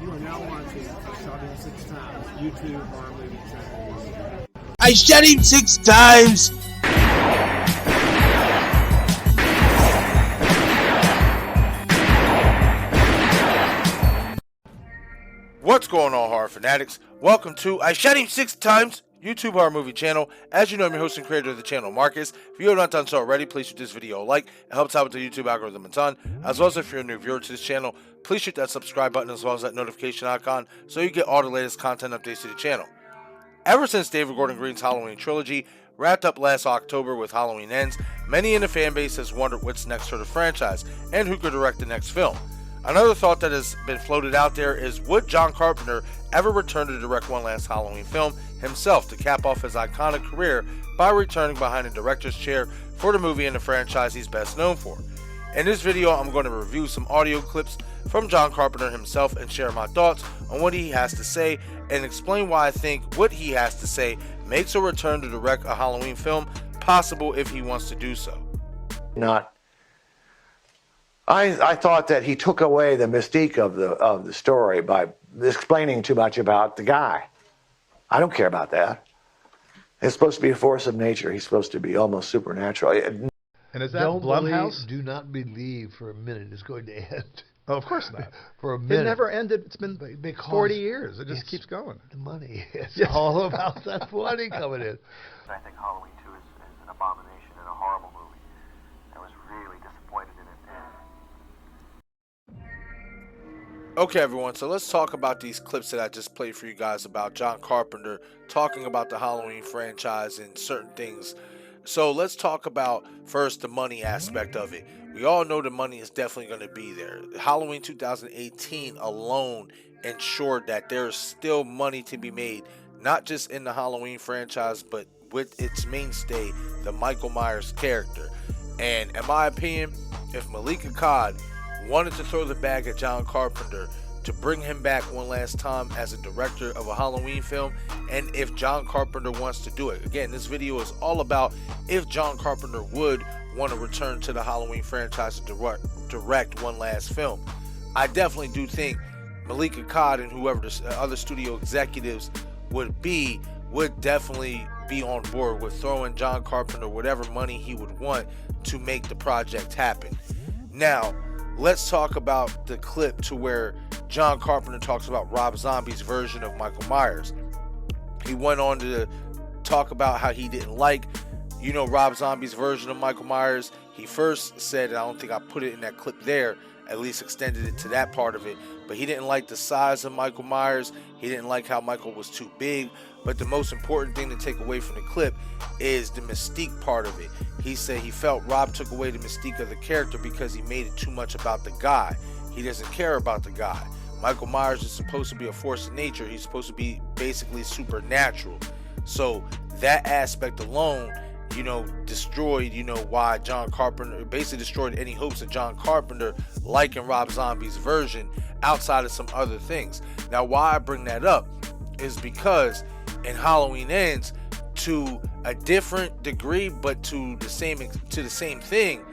You are now watching I Shot Him 6 Times YouTube horror movie channel. I shot him 6 times. What's going on, horror fanatics? Welcome to I Shot Him 6 Times YouTube horror movie channel. As you know, I'm your host and creator of the channel, Marcus. If you have not done so already, please shoot this video a like. It helps out with the YouTube algorithm a ton. As well as if you're a new viewer to this channel, please shoot that subscribe button as well as that notification icon so you get all the latest content updates to the channel. Ever since David Gordon Green's Halloween trilogy wrapped up last October with Halloween Ends, many in the fanbase has wondered what's next for the franchise and who could direct the next film. Another thought that has been floated out there is, would John Carpenter ever return to direct one last Halloween film himself to cap off his iconic career by returning behind the director's chair for the movie and the franchise he's best known for? In this video, I'm going to review some audio clips from John Carpenter himself and share my thoughts on what he has to say and explain why I think what he has to say makes a return to direct a Halloween film possible if he wants to do so. I thought that he took away the mystique of the story by explaining too much about the guy. I don't care about that. It's supposed to be a force of nature. He's supposed to be almost supernatural. And is that Blumhouse? Do not believe for a minute it's going to end. Oh, of course not. For a minute. It never ended. It's been Because 40 years. It just keeps going. The money. It's all about that money coming in. I think Halloween 2 is an abomination and a horrible movie. I was really disappointed in it. Okay, everyone, so let's talk about these clips that I just played for you guys about John Carpenter talking about the Halloween franchise and certain things. So let's talk about first the money aspect of it. We all know the money is definitely going to be there. Halloween 2018 alone ensured that there's still money to be made, not just in the Halloween franchise, but with its mainstay, the Michael Myers character. And in my opinion, if Malika Akkad wanted to throw the bag at John Carpenter to bring him back one last time as a director of a Halloween film, and if John Carpenter wants to do it. Again, this video is all about if John Carpenter would want to return to the Halloween franchise to direct one last film. I definitely do think Malika Akkad and whoever the other studio executives would definitely be on board with throwing John Carpenter whatever money he would want to make the project happen. Now, let's talk about the clip to where John Carpenter talks about Rob Zombie's version of Michael Myers. He went on to talk about how he didn't like, Rob Zombie's version of Michael Myers. He first said, and I don't think I put it in that clip there, at least extended it to that part of it, but he didn't like the size of Michael Myers. He didn't like how Michael was too big. But the most important thing to take away from the clip is the mystique part of it. He said he felt Rob took away the mystique of the character because he made it too much about the guy. He doesn't care about the guy. Michael Myers is supposed to be a force of nature. He's supposed to be basically supernatural. So that aspect alone, destroyed, why John Carpenter basically destroyed any hopes of John Carpenter liking Rob Zombie's version outside of some other things. Now, why I bring that up is because in Halloween Ends, to a different degree, but to the same thing,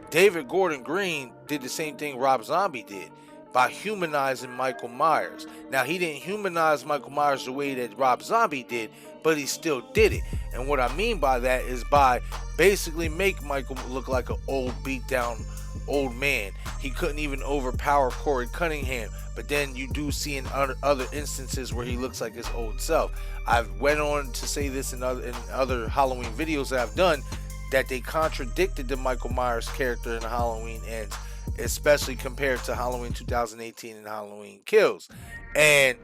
David Gordon Green did the same thing Rob Zombie did by humanizing Michael Myers. Now, he didn't humanize Michael Myers the way that Rob Zombie did, but he still did it. And what I mean by that is by basically make Michael look like an old, beat down old man. He couldn't even overpower Corey Cunningham, but then you do see in other instances where he looks like his old self. I've went on to say this in other Halloween videos that I've done, that they contradicted the Michael Myers character in Halloween Ends, especially compared to Halloween 2018 and Halloween Kills. And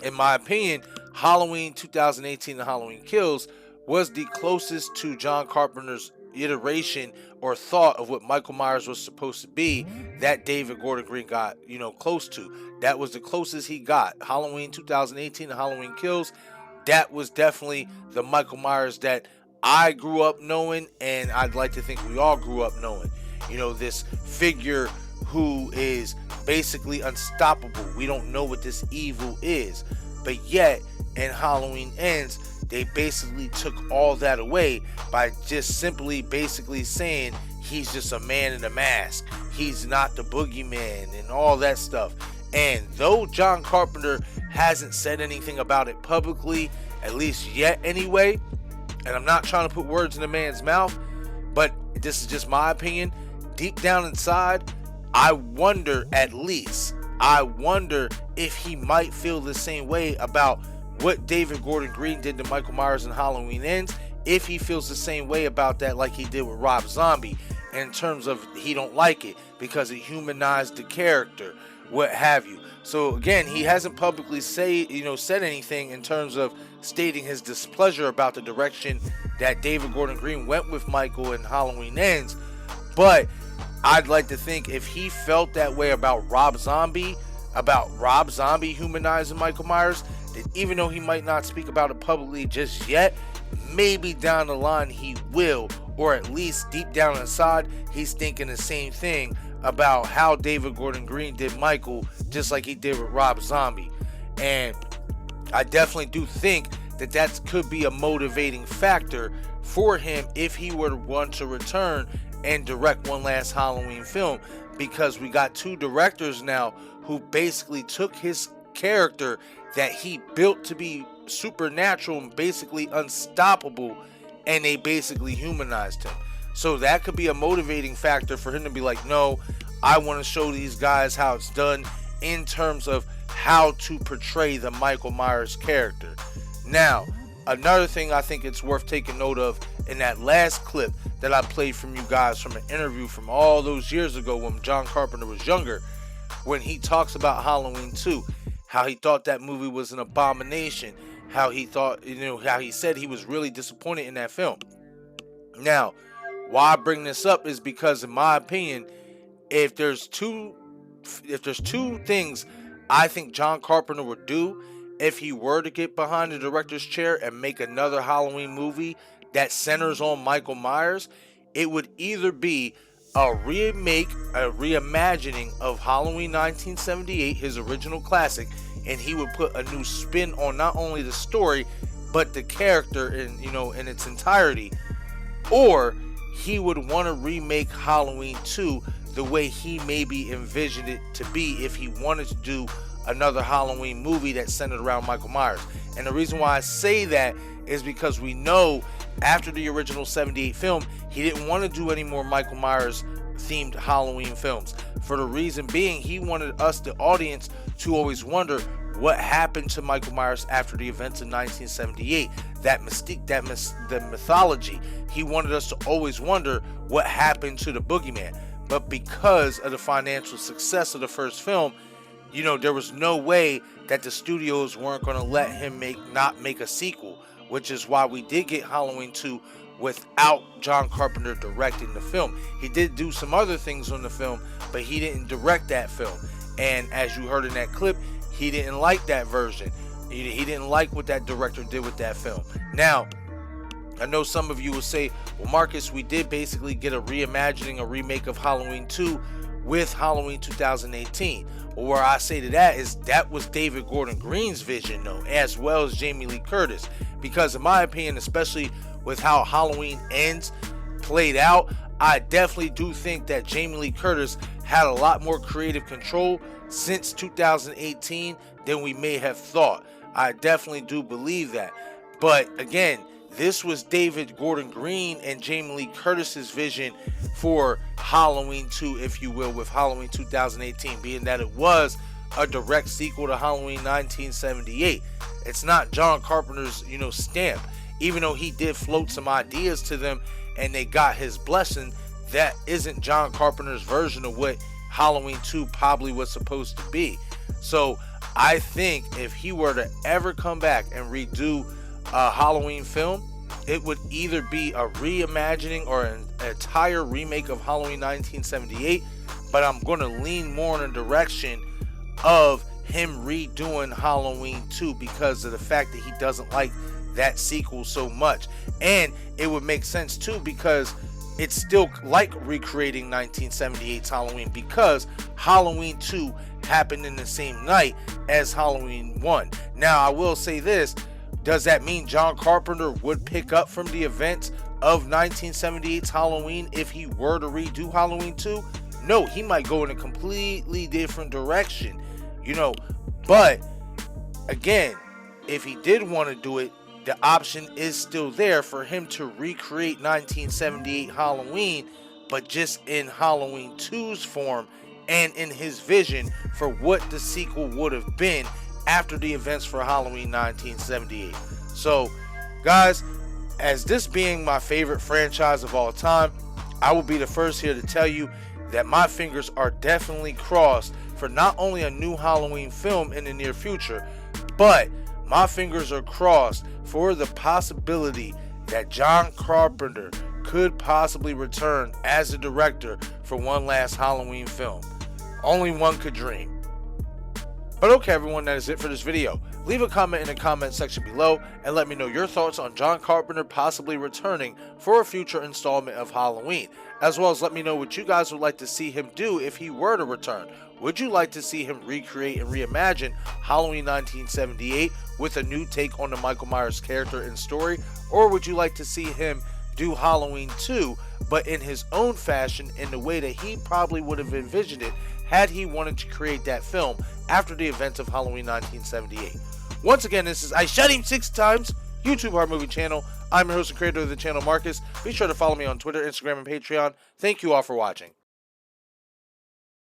in my opinion, Halloween 2018 and Halloween Kills was the closest to John Carpenter's iteration or thought of what Michael Myers was supposed to be that David Gordon Green got, close to. That was the closest he got. Halloween 2018 and Halloween Kills, that was definitely the Michael Myers that I grew up knowing, and I'd like to think we all grew up knowing. This figure who is basically unstoppable. We don't know what this evil is, but yet in Halloween Ends, they basically took all that away by just simply basically saying he's just a man in a mask. He's not the boogeyman and all that stuff. And though John Carpenter hasn't said anything about it publicly, at least yet anyway, and I'm not trying to put words in the man's mouth, but this is just my opinion, deep down inside, I wonder if he might feel the same way about what David Gordon Green did to Michael Myers in Halloween Ends, if he feels the same way about that like he did with Rob Zombie, in terms of he don't like it because it humanized the character, what have you. So again, he hasn't publicly said anything in terms of stating his displeasure about the direction that David Gordon Green went with Michael in Halloween Ends, but I'd like to think if he felt that way about Rob Zombie humanizing Michael Myers, that even though he might not speak about it publicly just yet, maybe down the line he will, or at least deep down inside he's thinking the same thing about how David Gordon Green did Michael, just like he did with Rob Zombie. And I definitely do think that could be a motivating factor for him if he were to want to return and direct one last Halloween film, because we got two directors now who basically took his character that he built to be supernatural and basically unstoppable, and they basically humanized him. So that could be a motivating factor for him to be like, no, I want to show these guys how it's done in terms of how to portray the Michael Myers character. Now, another thing I think it's worth taking note of in that last clip that I played from you guys from an interview from all those years ago when John Carpenter was younger, when he talks about Halloween 2, how he thought that movie was an abomination, how he thought, how he said he was really disappointed in that film. Now, why I bring this up is because, in my opinion, if there's two things I think John Carpenter would do if he were to get behind the director's chair and make another Halloween movie that centers on Michael Myers, it would either be a remake, a reimagining of Halloween 1978, his original classic, and he would put a new spin on not only the story but the character in its entirety, or he would want to remake Halloween 2 the way he maybe envisioned it to be if he wanted to do another Halloween movie that's centered around Michael Myers. And the reason why I say that is because we know after the original 78 film, he didn't want to do any more Michael Myers themed Halloween films. For the reason being, he wanted us, the audience, to always wonder what happened to Michael Myers after the events of 1978. That mystique, the mythology. He wanted us to always wonder what happened to the boogeyman. But because of the financial success of the first film, there was no way that the studios weren't going to let him not make a sequel, which is why we did get Halloween 2 without John Carpenter directing the film. He did do some other things on the film, but he didn't direct that film. And as you heard in that clip, he didn't like that version. He didn't like what that director did with that film. Now, I know some of you will say, well, Marcus, we did basically get a reimagining, a remake of Halloween 2 with Halloween 2018. Well, where I say to that is that was David Gordon Green's vision, though, as well as Jamie Lee Curtis. Because in my opinion, especially with how Halloween Ends played out, I definitely do think that Jamie Lee Curtis had a lot more creative control since 2018 than we may have thought. I definitely do believe that. But again, this was David Gordon Green and Jamie Lee Curtis's vision for Halloween 2, if you will, with Halloween 2018, being that it was a direct sequel to Halloween 1978. It's not John Carpenter's, stamp. Even though he did float some ideas to them and they got his blessing, that isn't John Carpenter's version of what Halloween 2 probably was supposed to be. So I think if he were to ever come back and redo a Halloween film, it would either be a reimagining or an entire remake of Halloween 1978, but I'm going to lean more in the direction of him redoing Halloween 2 because of the fact that he doesn't like that sequel so much. And it would make sense too because it's still like recreating 1978's Halloween, because Halloween 2 happened in the same night as Halloween 1. Now, I will say this. Does that mean John Carpenter would pick up from the events of 1978's Halloween if he were to redo Halloween 2? No, he might go in a completely different direction. you know. But again, if he did want to do it, the option is still there for him to recreate 1978 Halloween, but just in Halloween 2's form and in his vision for what the sequel would have been after the events for Halloween 1978. So, guys, as this being my favorite franchise of all time, I will be the first here to tell you that my fingers are definitely crossed for not only a new Halloween film in the near future, but my fingers are crossed for the possibility that John Carpenter could possibly return as a director for one last Halloween film. Only one could dream. But okay, everyone, that is it for this video. Leave a comment in the comment section below and let me know your thoughts on John Carpenter possibly returning for a future installment of Halloween, as well as let me know what you guys would like to see him do if he were to return. Would you like to see him recreate and reimagine Halloween 1978 with a new take on the Michael Myers character and story, or would you like to see him do Halloween 2 but in his own fashion, in the way that he probably would have envisioned it had he wanted to create that film after the events of Halloween 1978? Once again, this is I Shot Him 6 Times, YouTube Horror Movie Channel. I'm your host and creator of the channel, Marcus. Be sure to follow me on Twitter, Instagram, and Patreon. Thank you all for watching.